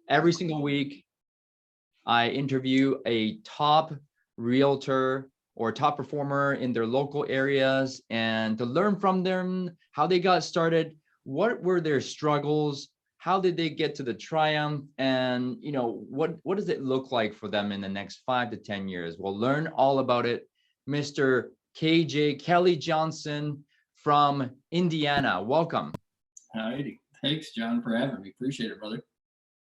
Every single week, I interview a top realtor or top performer in their local areas and to learn from them how they got started, what were their struggles, how did they get to the triumph, and what does it look like for them in the next 5 to 10 years. We'll learn all about it. Mr. KJ Kelly Johnson from Indiana, welcome. Alrighty. Thanks, John, for having me. Appreciate it, brother.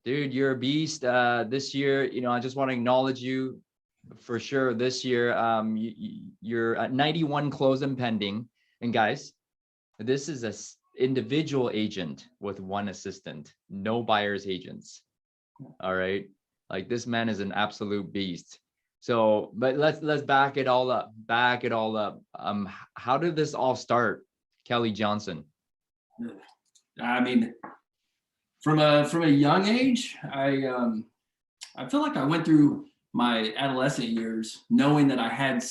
Dude, you're a beast. This year, I just want to acknowledge you for sure. This year, you're at 91 closed and pending. And guys, this is a individual agent with one assistant, no buyer's agents. All right, like this man is an absolute beast. So, but let's back it all up. How did this all start, Kelly Johnson? I mean, from a young age, I feel like I went through my adolescent years knowing that I had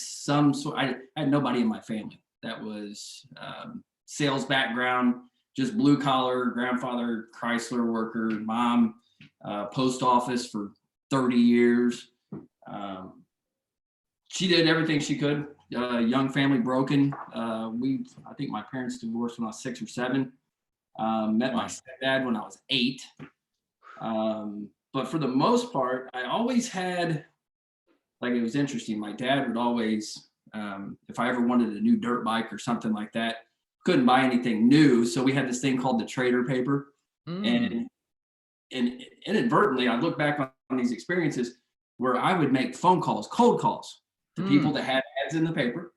I had nobody in my family that was sales background, just blue collar, grandfather Chrysler worker, mom post office for 30 years. She did everything she could. Young family, broken. I think my parents divorced when I was 6 or 7. Met my stepdad when I was 8. But for the most part, I always had, like, it was interesting. My dad would always, if I ever wanted a new dirt bike or something like that, couldn't buy anything new. So we had this thing called the trader paper. And inadvertently, I look back on these experiences where I would make phone calls, cold calls to people that had ads in the paper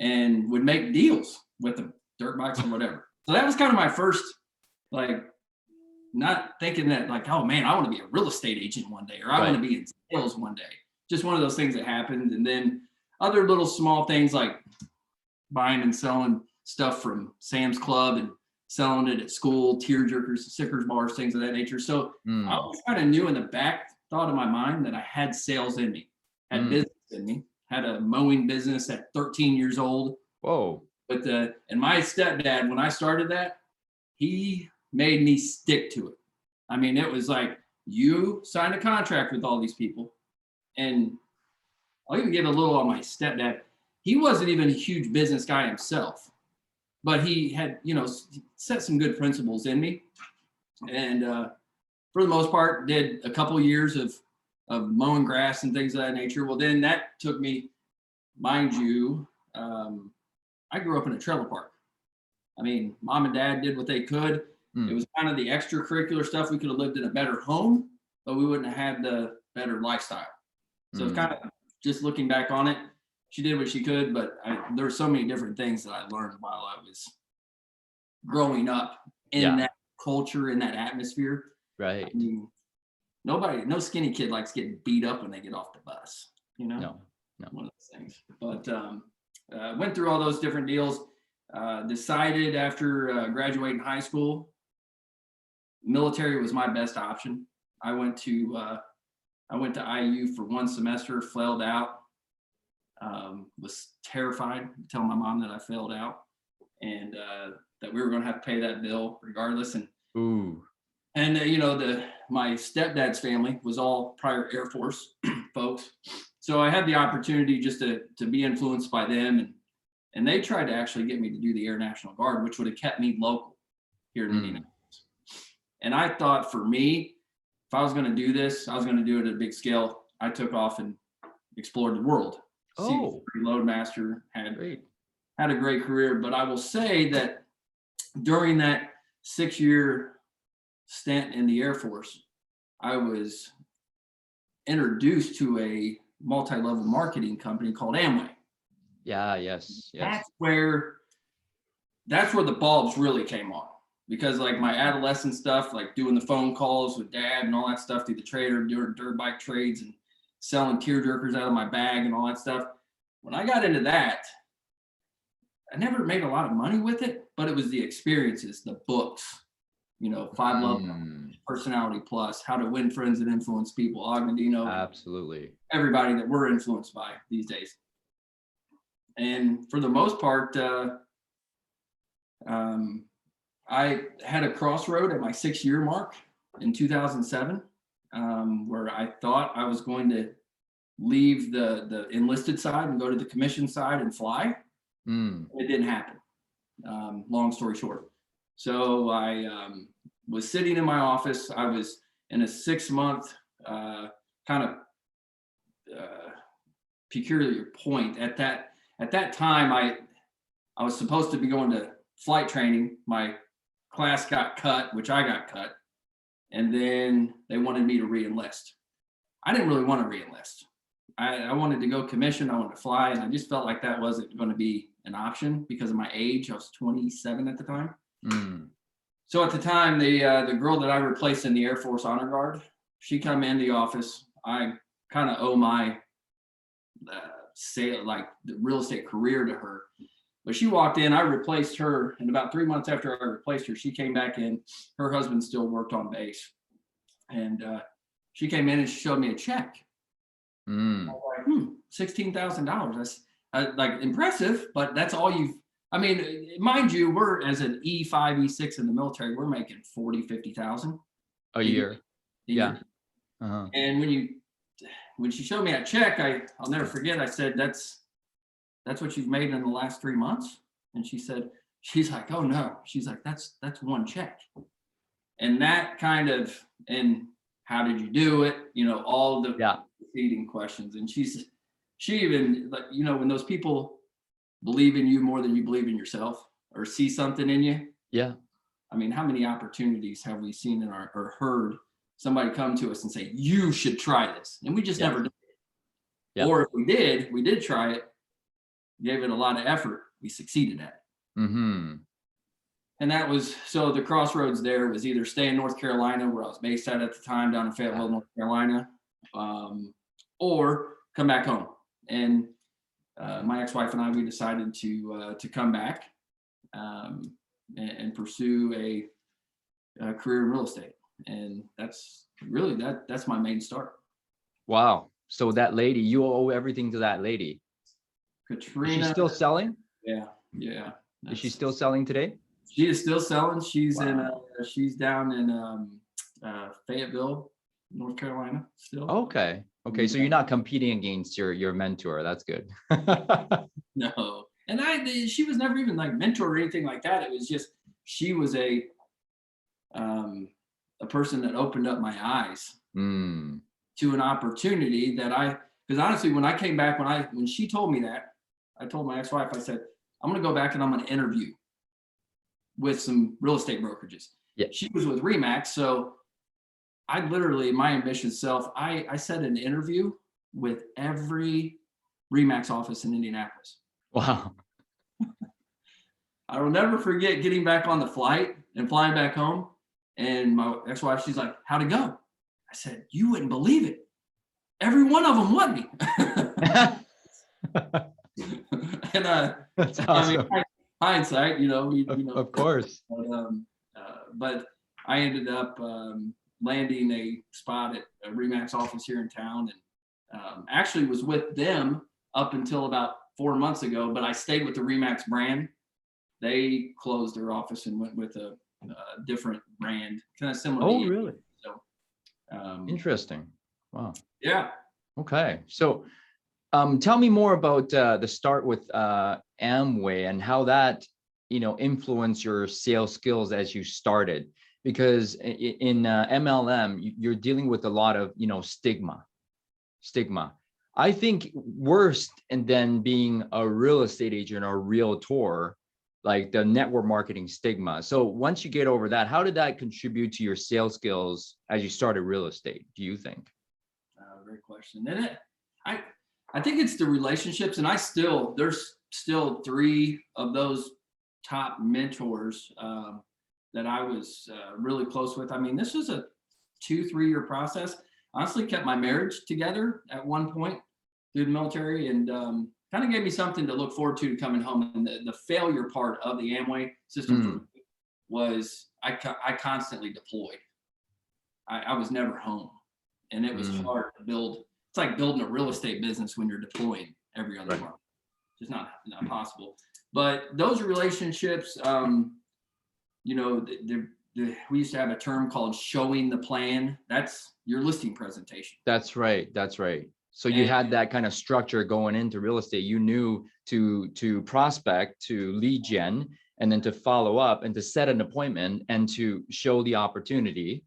and would make deals with them, dirt bikes or whatever. So that was kind of my first, like, not thinking that, like, oh man, I want to be a real estate agent one day, or I want to be in sales one day. Just one of those things that happened. And then other little small things like buying and selling stuff from Sam's Club and selling it at school, tear jerkers, stickers, bars, things of that nature. So I always kind of knew in the back thought of my mind that I had sales in me, had business in me, had a mowing business at 13 years old. Whoa. But and my stepdad, when I started that, he made me stick to it. I mean, it was like, you signed a contract with all these people. And I'll even give a little on my stepdad. He wasn't even a huge business guy himself, but he had, set some good principles in me. And for the most part, did a couple of years of mowing grass and things of that nature. Well, then that took me, mind you, I grew up in a trailer park. I mean, mom and dad did what they could. It was kind of the extracurricular stuff. We could have lived in a better home, but we wouldn't have had the better lifestyle. So it's kind of just looking back on it, she did what she could, but there were so many different things that I learned while I was growing up in that culture, in that atmosphere. Right. I mean, no skinny kid likes getting beat up when they get off the bus, No. One of those things. But went through all those different deals, decided after graduating high school, military was my best option. I went to IU for 1 semester, failed out, was terrified, telling my mom that I failed out and that we were going to have to pay that bill regardless. And my stepdad's family was all prior Air Force folks. So I had the opportunity just to be influenced by them. And they tried to actually get me to do the Air National Guard, which would have kept me local here in Indianapolis. And I thought, for me, if I was going to do this, I was going to do it at a big scale. I took off and explored the world. Loadmaster, had a great career. But I will say that during that 6-year stint in the Air Force, I was introduced to a multi-level marketing company called Amway. Yes. That's where the bulbs really came on, because like my adolescent stuff, like doing the phone calls with dad and all that stuff through the trader, doing dirt bike trades and selling tear jerkers out of my bag and all that stuff. When I got into that, I never made a lot of money with it, but it was the experiences, the books, 5 Love Personality Plus, How to Win Friends and Influence People, Augmentino, absolutely, everybody that we're influenced by these days. And for the most part, I had a crossroad at my 6-year mark in 2007. where I thought I was going to leave the enlisted side and go to the commission side and fly. It didn't happen. Long story short. So I was sitting in my office. I was in a 6-month kind of peculiar point. At that time, I was supposed to be going to flight training. My class got cut, which I got cut. And then they wanted me to re-enlist. I didn't really want to re-enlist. I wanted to go commission. I wanted to fly. And I just felt like that wasn't going to be an option because of my age. I was 27 at the time. So at the time, the girl that I replaced in the Air Force Honor Guard, she come in the office. I kind of owe my the real estate career to her. But she walked in, I replaced her, and about 3 months after I replaced her, she came back in. Her husband still worked on base. And she came in and she showed me a check. I was like, $16,000. That's like impressive, but that's all mind you, we're as an E5, E6 in the military, we're making 40, 50,000 a year. Yeah. And when she showed me that check, I'll never forget. I said, that's what you've made in the last 3 months. And she's like, oh no. She's like, that's one check. And that kind of, and how did you do it? All the feeding questions. And she even, like, when those people believe in you more than you believe in yourself or see something in you. Yeah. I mean, how many opportunities have we seen or heard somebody come to us and say, you should try this. And we just never did it. Yep. Or if we did try it, gave it a lot of effort, we succeeded at it. And that was, so the crossroads there was either stay in North Carolina, where I was based at the time, down in Fayetteville, North Carolina, or come back home. And my ex-wife and I, we decided to come back and pursue a career in real estate. And that's really, that's my main start. Wow. So that lady, you owe everything to that lady. Katrina. Is she still selling? Yeah. Is she still selling today? She is still selling. She's she's down in Fayetteville, North Carolina still. Okay. So you're not competing against your mentor. That's good. No. And she was never even like mentor or anything like that. It was just, she was a person that opened up my eyes to an opportunity that because honestly, when I came back, when she told me that, I told my ex-wife, I said, I'm going to go back and I'm going to interview with some real estate brokerages. Yeah. She was with Remax. So I literally, my ambitious self, I set an interview with every Remax office in Indianapolis. Wow. I will never forget getting back on the flight and flying back home. And my ex-wife, she's like, how'd it go? I said, you wouldn't believe it. Every one of them wanted me. And that's awesome. I mean, hindsight, of course. But I ended up landing a spot at a Remax office here in town, and actually was with them up until about 4 months ago. But I stayed with the Remax brand. They closed their office and went with a different brand, kind of similar. Oh, really? So interesting. Wow. Yeah. Okay. So tell me more about the start with Amway and how that, influenced your sales skills as you started, because in MLM, you're dealing with a lot of, stigma. I think worse than being a real estate agent or realtor, like the network marketing stigma. So once you get over that, how did that contribute to your sales skills as you started real estate, do you think? Great question. And I think it's the relationships, and there's still 3 of those top mentors that I was really close with. I mean, this was a 2-3 year process. Honestly, kept my marriage together at one point through the military, and kind of gave me something to look forward to coming home. And the failure part of the Amway system was I constantly deployed. I was never home, and it was hard to build. It's like building a real estate business when you're deploying every other month. It's not possible. But those relationships, they're we used to have a term called showing the plan. That's your listing presentation. That's right. That's right. So you had that kind of structure going into real estate. You knew to prospect, to lead gen, and then to follow up and to set an appointment and to show the opportunity,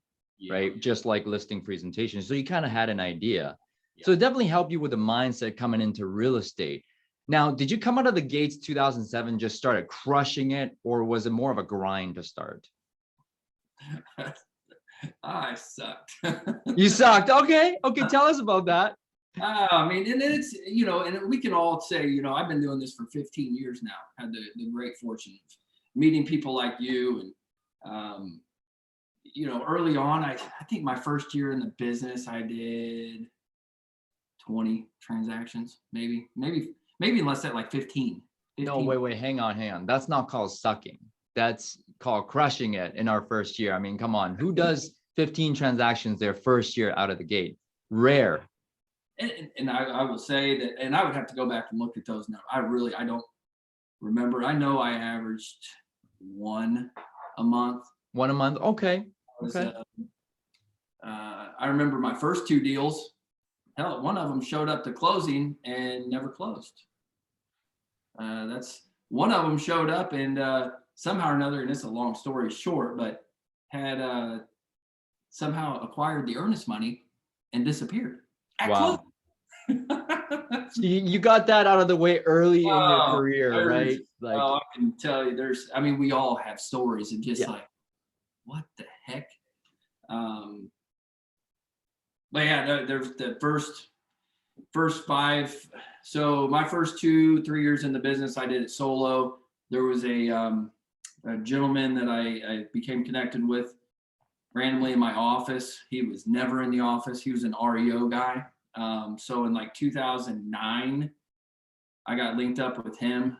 right? Just like listing presentation. So you kind of had an idea. So it definitely helped you with the mindset coming into real estate. Now, did you come out of the gates 2007, just started crushing it, or was it more of a grind to start? I sucked. You sucked. Okay. Okay. Tell us about that. I mean, and it's, and we can all say, I've been doing this for 15 years now. Had the great fortune of meeting people like you. And, early on, I think my first year in the business, I did 20 transactions, maybe less than like 15. No, wait, hang on. That's not called sucking. That's called crushing it in our first year. I mean, come on. Who does 15 transactions their first year out of the gate? Rare. And I will say that, and I would have to go back and look at those now. I don't remember. I know I averaged one a month. One a month. Okay. Okay. I remember my first two deals. Hell, one of them showed up to closing and never closed. That's one of them showed up and somehow or another, and it's a long story short, but had somehow acquired the earnest money and disappeared. Wow. You got that out of the way early in your career, right? Like, I can tell you, we all have stories and just like, what the heck? But yeah, there's the first five. So my first 2-3 years in the business, I did it solo. There was a gentleman that I became connected with randomly in my office. He was never in the office. He was an REO guy. So in like 2009, I got linked up with him.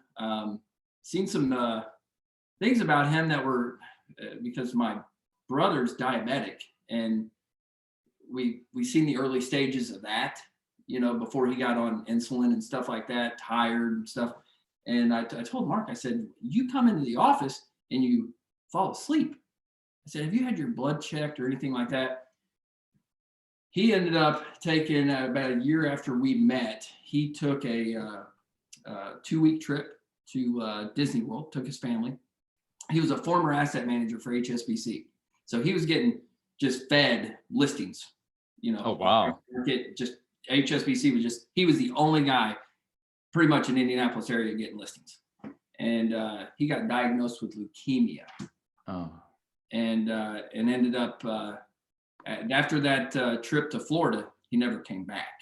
Seen some things about him that were because my brother's diabetic, and we seen the early stages of that, before he got on insulin and stuff like that, tired and stuff. And I told Mark, I said, you come into the office and you fall asleep. I said, have you had your blood checked or anything like that? He ended up taking about a year after we met, he took a 2-week trip to Disney World, took his family. He was a former asset manager for HSBC. So he was getting just fed listings, Oh, wow. Just HSBC he was the only guy pretty much in Indianapolis area getting listings. And he got diagnosed with leukemia. Oh. And ended up, after that trip to Florida, he never came back.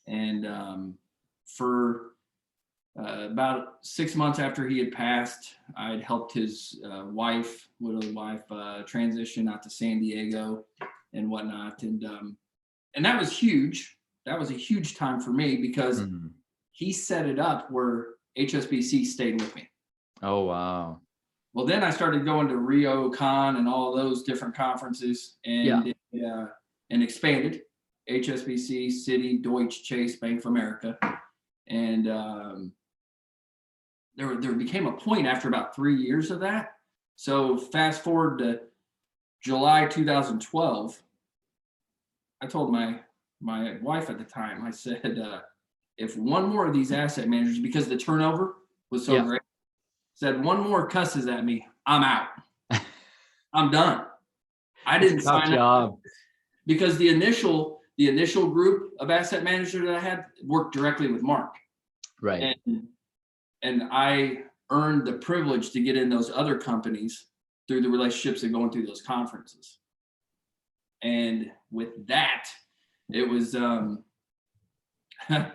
And for about 6 months after he had passed, I'd helped his widowed wife, transition out to San Diego and whatnot. And that was huge. That was a huge time for me because he set it up where HSBC stayed with me. Oh, wow. Well, then I started going to Rio Con and all those different conferences and expanded. HSBC, Citi, Deutsche, Chase, Bank of America. And there became a point after about 3 years of that. So fast forward to July 2012, I told my wife at the time, I said, if one more of these asset managers, because the turnover was so great, said one more cusses at me, I'm out. I'm done. I didn't sign up because the initial group of asset managers that I had worked directly with Mark. Right. And I earned the privilege to get in those other companies through the relationships and going through those conferences. And with that, it was, that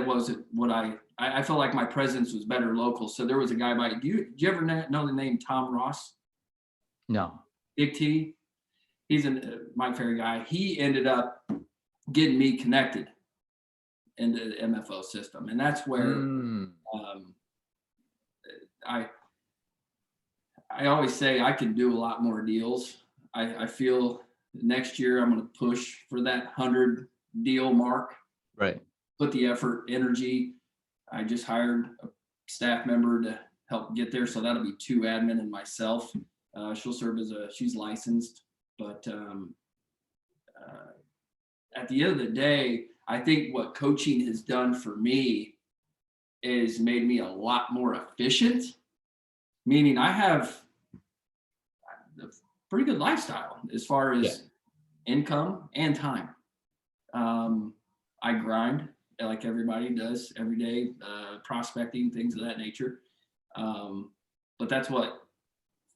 wasn't what I felt like my presence was better local. So there was a guy do you ever know the name Tom Ross? No. Big T. He's a Mike Ferry guy. He ended up getting me connected in the MFO system. And that's where I always say I can do a lot more deals. I feel next year I'm going to push for that 100 deal mark. Right. Put the effort, energy. I just hired a staff member to help get there. So that'll be 2 admin and myself. She'll serve as she's licensed, but at the end of the day, I think what coaching has done for me is made me a lot more efficient, meaning I have a pretty good lifestyle as far as income and time. I grind like everybody does every day, prospecting, things of that nature. But that's what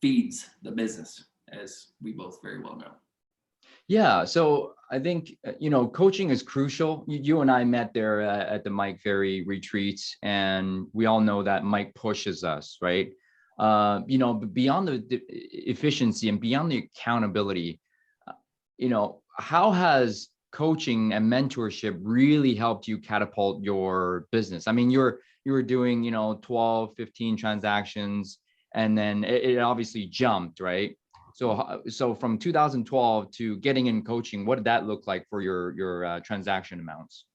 feeds the business, as we both very well know. Yeah. So I think, coaching is crucial. You and I met there at the Mike Ferry retreats, and we all know that Mike pushes us, right? But beyond the efficiency and beyond the accountability, how has coaching and mentorship really helped you catapult your business? I mean, you were doing, 12, 15 transactions, and then it obviously jumped, right? So from 2012 to getting in coaching, what did that look like for your transaction amounts?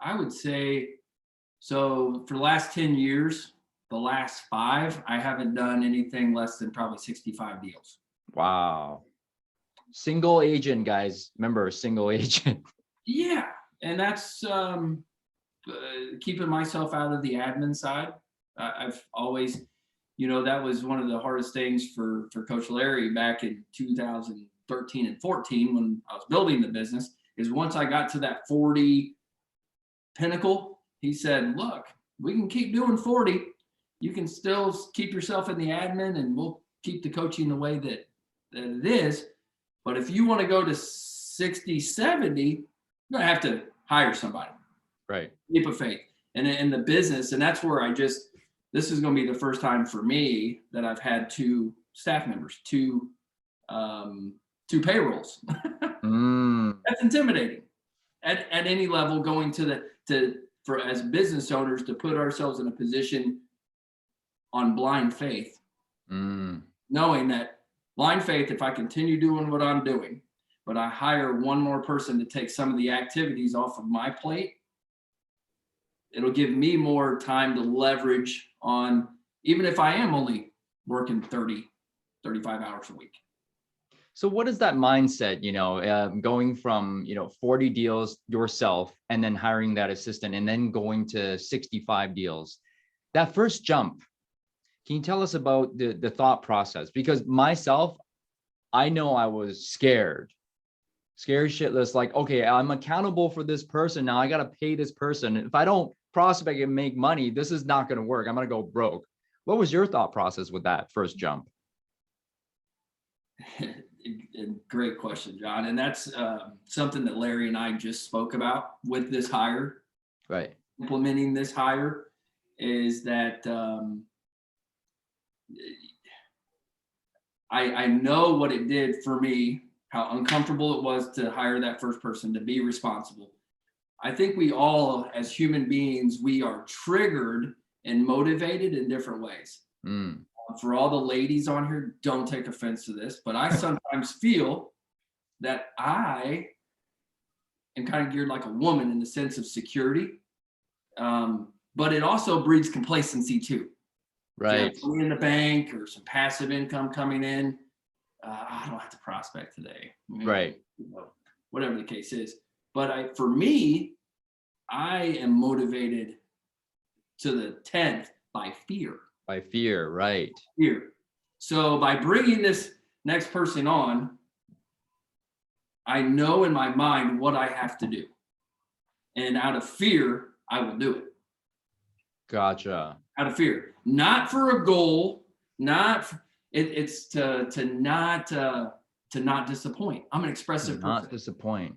I would say, so for the last 10 years, the last 5, I haven't done anything less than probably 65 deals. Wow. Single agent, guys. Remember, single agent. Yeah. And that's keeping myself out of the admin side. I've always, that was one of the hardest things for Coach Larry back in 2013 and 14 when I was building the business, is once I got to that 40 pinnacle, he said, look, we can keep doing 40. You can still keep yourself in the admin, and we'll keep the coaching the way that it is. But if you want to go to 60, 70, you're going to have to hire somebody. Right. Leap of faith. And in the business, and that's where this is going to be the first time for me that I've had 2 staff members, 2 payrolls. That's intimidating at any level, going for as business owners to put ourselves in a position on blind faith, knowing that blind faith, if I continue doing what I'm doing, but I hire one more person to take some of the activities off of my plate, it'll give me more time to leverage on, even if I am only working 30, 35 hours a week. So what is that mindset, going from, 40 deals yourself and then hiring that assistant and then going to 65 deals? That first jump, can you tell us about the thought process? Because myself, I know I was scared shitless, like, okay, I'm accountable for this person. Now I got to pay this person. If I don't prospect and make money, this is not going to work. I'm going to go broke. What was your thought process with that first jump? Great question, John. And that's something that Larry and I just spoke about with this hire. Right. Implementing this hire is that I know what it did for me, how uncomfortable it was to hire that first person, to be responsible. I think we all, as human beings, we are triggered and motivated in different ways. For all the ladies on here, don't take offense to this, but I sometimes feel that I am kind of geared like a woman in the sense of security. But it also breeds complacency too. Right. So in the bank or some passive income coming in, I don't have to prospect today. Right. Whatever the case is. But for me, I am motivated to the 10th by fear. By fear, right. Fear. So by bringing this next person on, I know in my mind what I have to do. And out of fear, I will do it. Gotcha. Out of fear. Not for a goal, it's to not disappoint. I'm an expressive person. Not disappoint.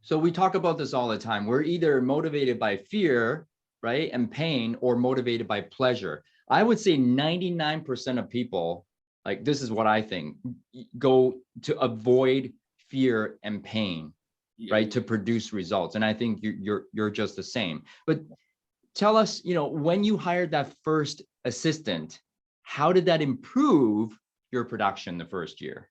So we talk about this all the time. We're either motivated by fear, right, and pain, or motivated by pleasure. I would say 99% of people, like, this is what I think, go to avoid fear and pain, right, to produce results. And I think you're just the same. But tell us, when you hired that first assistant, how did that improve your production the first year?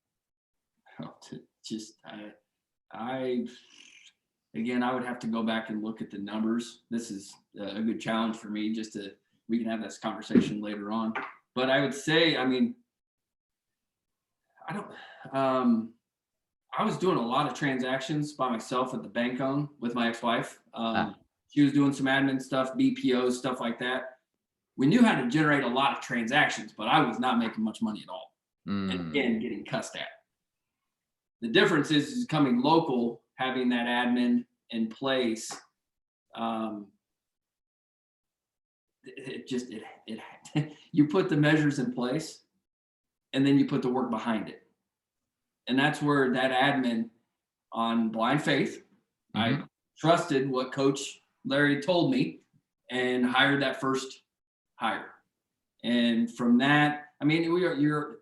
Again, I would have to go back and look at the numbers. This is a good challenge for me, just to we can have this conversation later on. But I would say, I mean, I was doing a lot of transactions by myself at the bank with my ex-wife. She was doing some admin stuff, BPOs, stuff like that. We knew how to generate a lot of transactions, but I was not making much money at all. And again, getting cussed at. The difference is coming local, having that admin in place. You put the measures in place, and then you put the work behind it. And that's where that admin on blind faith, I trusted what Coach Larry told me and hired that first hire. And from that, I mean,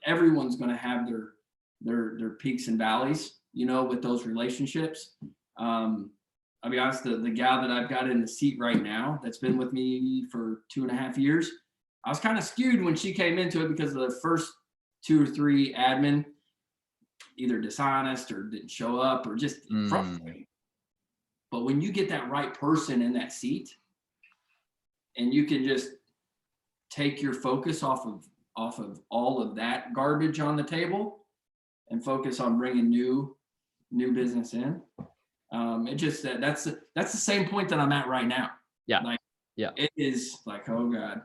everyone's going to have their peaks and valleys, you know, with those relationships. I'll be honest, the gal that I've got in the seat right now, that's been with me for 2.5 years, I was kind of skewed when she came into it because of the first 2 or 3 admin, either dishonest or didn't show up or just frustrating. But when you get that right person in that seat, and you can just take your focus off of all of that garbage on the table and focus on bringing new business in. It just that's the same point that I'm at right now. It is like, oh God,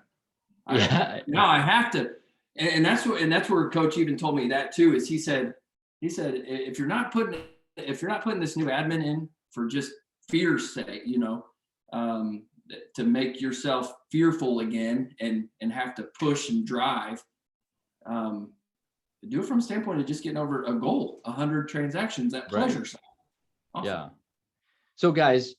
I have to, and that's where Coach even told me that too. Is he said if you're not putting this new admin in for just fear's sake, you know, to make yourself fearful again and have to push and drive, do it from a standpoint of just getting over a goal, 100 transactions, that pleasure side. Awesome. Yeah. So guys,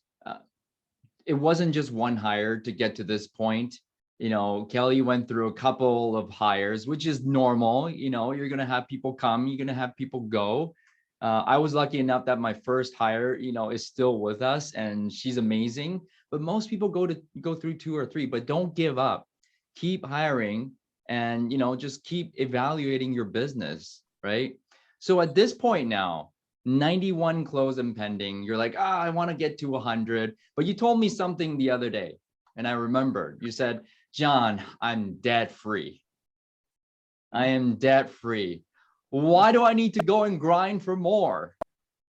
it wasn't just one hire to get to this point. You know, Kelly went through a couple of hires, which is normal. You know, you're going to have people come, you're going to have people go. I was lucky enough that my first hire, you know, is still with us and she's amazing. But most people go through 2 or 3, but don't give up. Keep hiring and, you know, just keep evaluating your business, right? So at this point now, 91 close and pending, you're like, I want to get to 100. But you told me something the other day, and I remembered. You said, John, I'm debt free. I am debt free. Why do I need to go and grind for more?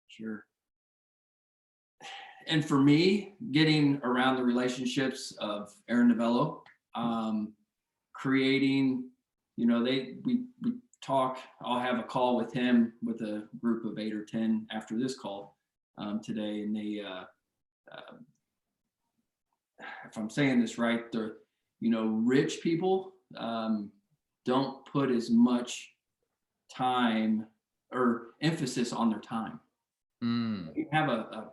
Sure. And for me, getting around the relationships of Aaron Novello, creating, you know, we talk, I'll have a call with him with a group of 8 or 10 after this call today. And they, if I'm saying this right, they're, you know, rich people don't put as much time or emphasis on their time. You have a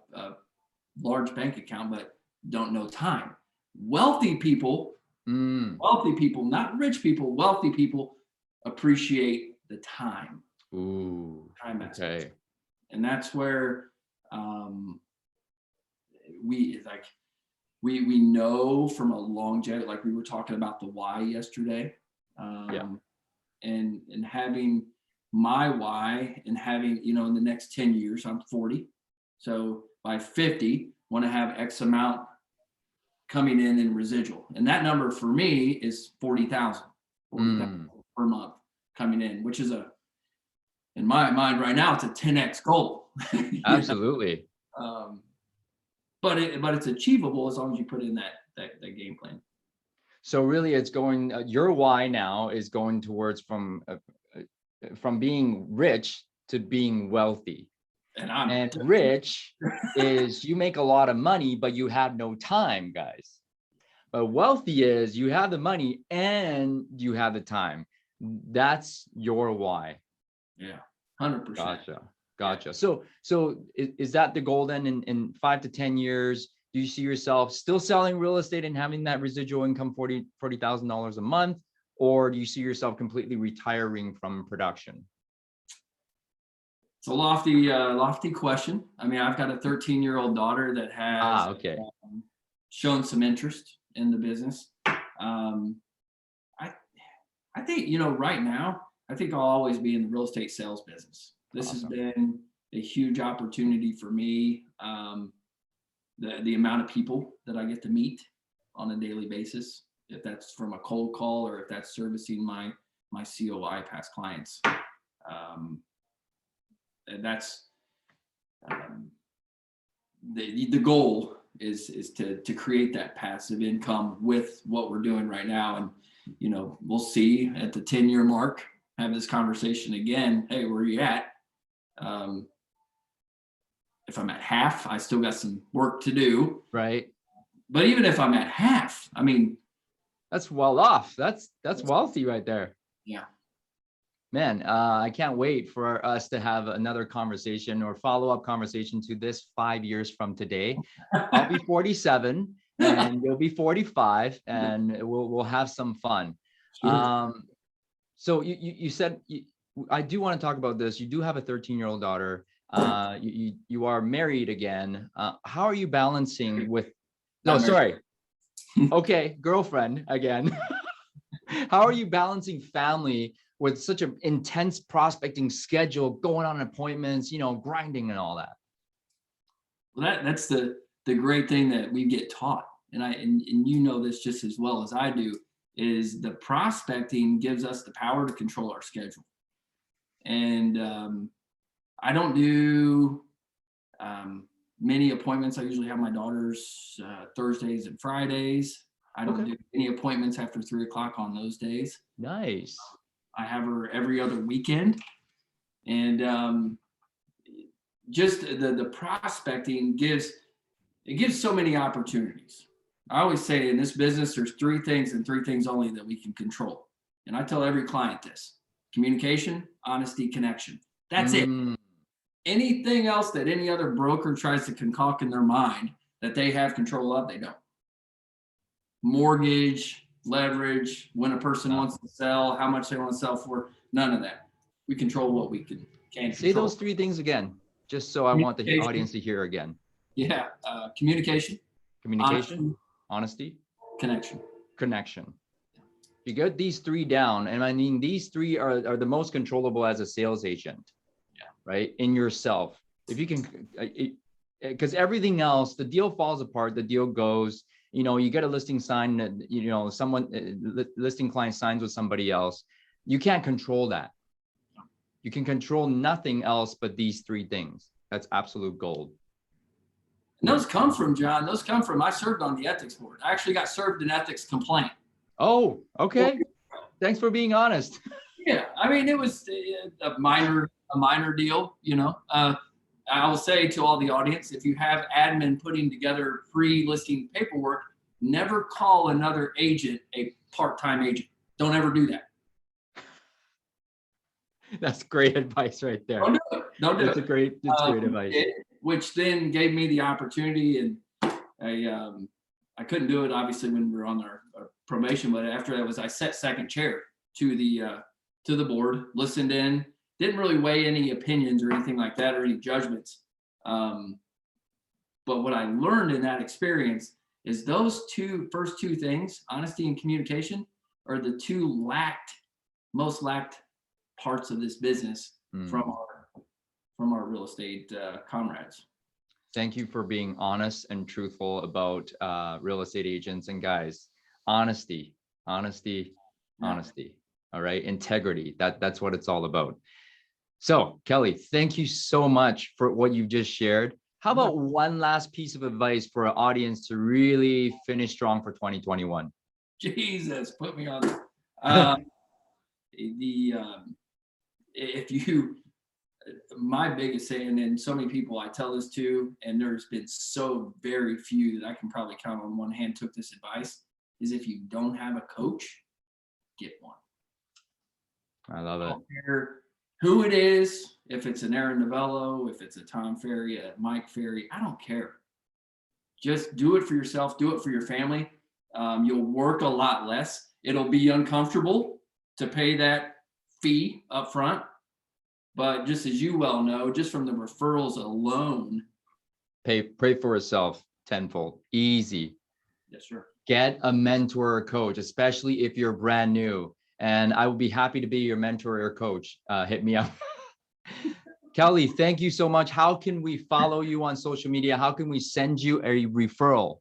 large bank account, but don't know time. Wealthy people, not rich people, wealthy people appreciate the time. Time aspect. And that's where we know from a longevity, like we were talking about the why yesterday, and having my why and having, you know, in the next 10 years, I'm 40. So by 50, want to have X amount coming in residual. And that number for me is 40,000 per month coming in, which is in my mind right now, it's a 10X goal. Absolutely. But it's achievable as long as you put in that game plan. So really it's going, your why now is going towards from being rich to being wealthy. And rich is you make a lot of money, but you have no time, guys. But wealthy is you have the money and you have the time. That's your why. Yeah, 100%. Gotcha. So is that the goal then in 5 to 10 years? Do you see yourself still selling real estate and having that residual income, $40,000 a month? Or do you see yourself completely retiring from production? It's a lofty question. I mean, I've got a 13-year-old daughter that has shown some interest in the business. I think, you know, right now, I think I'll always be in the real estate sales business. This has been a huge opportunity for me. The amount of people that I get to meet on a daily basis, if that's from a cold call or if that's servicing my COI past clients. And that's the goal is to create that passive income with what we're doing right now. And, you know, we'll see at the 10-year mark, have this conversation again. Hey, where are you at? If I'm at half, I still got some work to do. Right. But even if I'm at half, I mean, that's well off. That's wealthy right there. Yeah. Man, I can't wait for us to have another conversation or follow-up conversation to this 5 years from today. I'll be 47 and you'll be 45 and we'll have some fun. Sure. So you said, I do want to talk about this. You do have a 13-year-old daughter. You are married again. How are you balancing with, no, sorry. Okay, girlfriend again. How are you balancing family with such an intense prospecting schedule, going on appointments, you know, grinding and all that? Well, that's the great thing that we get taught. And you know this just as well as I do, is the prospecting gives us the power to control our schedule. And I don't do many appointments. I usually have my daughters Thursdays and Fridays. I don't do any appointments after 3 o'clock on those days. Nice. I have her every other weekend. And just the prospecting gives so many opportunities. I always say in this business, there's 3 things and 3 things only that we can control. And I tell every client this: communication, honesty, connection. That's it. Anything else that any other broker tries to concoct in their mind that they have control of, they don't. Mortgage, leverage, when a person wants to sell, how much they want to sell for, none of that. We control what we can control. Say those 3 things again, just so I want the audience to hear again. Yeah. Communication. Honesty. Connection. You get these 3 down, and I mean, these 3 are the most controllable as a sales agent. Yeah. Right? In yourself. If you can, because everything else, the deal falls apart, the deal goes, you know, you get a listing sign, you know, someone, listing client signs with somebody else. You can't control that. You can control nothing else but these 3 things. That's absolute gold. And those come from, John, I served on the ethics board. I actually got served an ethics complaint. Oh, okay. Thanks for being honest. Yeah. I mean, it was a minor deal, you know. I will say to all the audience, if you have admin putting together pre-listing paperwork, never call another agent a part-time agent. Don't ever do that. That's great advice right there. Don't do it. Don't do it. That's great advice. Which then gave me the opportunity, and I couldn't do it obviously when we were on our probation, but after that I sat second chair to the board, listened in. Didn't really weigh any opinions or anything like that or any judgments. But what I learned in that experience is those first two things, honesty and communication, are the 2 most lacked parts of this business from our real estate comrades. Thank you for being honest and truthful about real estate agents. And guys, honesty. All right. Integrity. That's what it's all about. So Kelly, thank you so much for what you've just shared. How about one last piece of advice for our audience to really finish strong for 2021? Jesus, put me on. My biggest saying, and so many people I tell this to, and there's been so very few that I can probably count on one hand took this advice, is if you don't have a coach, get one. I love it. I don't care who it is, if it's an Aaron Novello, if it's a Tom Ferry, a Mike Ferry, I don't care. Just do it for yourself, do it for your family. You'll work a lot less. It'll be uncomfortable to pay that fee up front. But just as you well know, just from the referrals alone. Pray for yourself tenfold. Easy. Yes, sir. Get a mentor or coach, especially if you're brand new. And I will be happy to be your mentor or coach. Hit me up. Kelly, thank you so much. How can we follow you on social media? How can we send you a referral?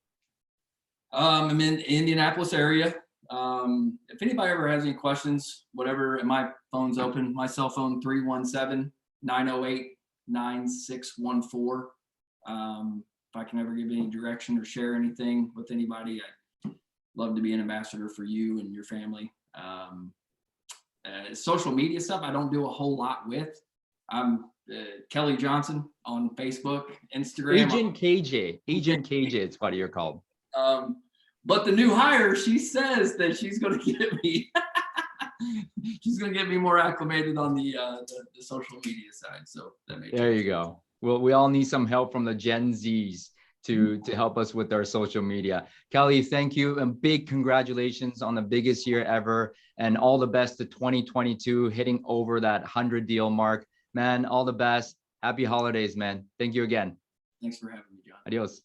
I'm in the Indianapolis area. If anybody ever has any questions, whatever, my phone's open. My cell phone, 317-908-9614. If I can ever give any direction or share anything with anybody, I'd love to be an ambassador for you and your family. Social media stuff, I don't do a whole lot with. I'm Kelly Johnson on Facebook, Instagram. Agent KJ, it's what you're called. But the new hire, she says that she's going to get me, she's going to get me more acclimated on the social media side. So that makes There you go. Well, we all need some help from the Gen Zs to help us with our social media. Kelly, thank you, and big congratulations on the biggest year ever, and all the best to 2022, hitting over that 100 deal mark. Man, all the best. Happy holidays, man. Thank you again. Thanks for having me, John. Adios.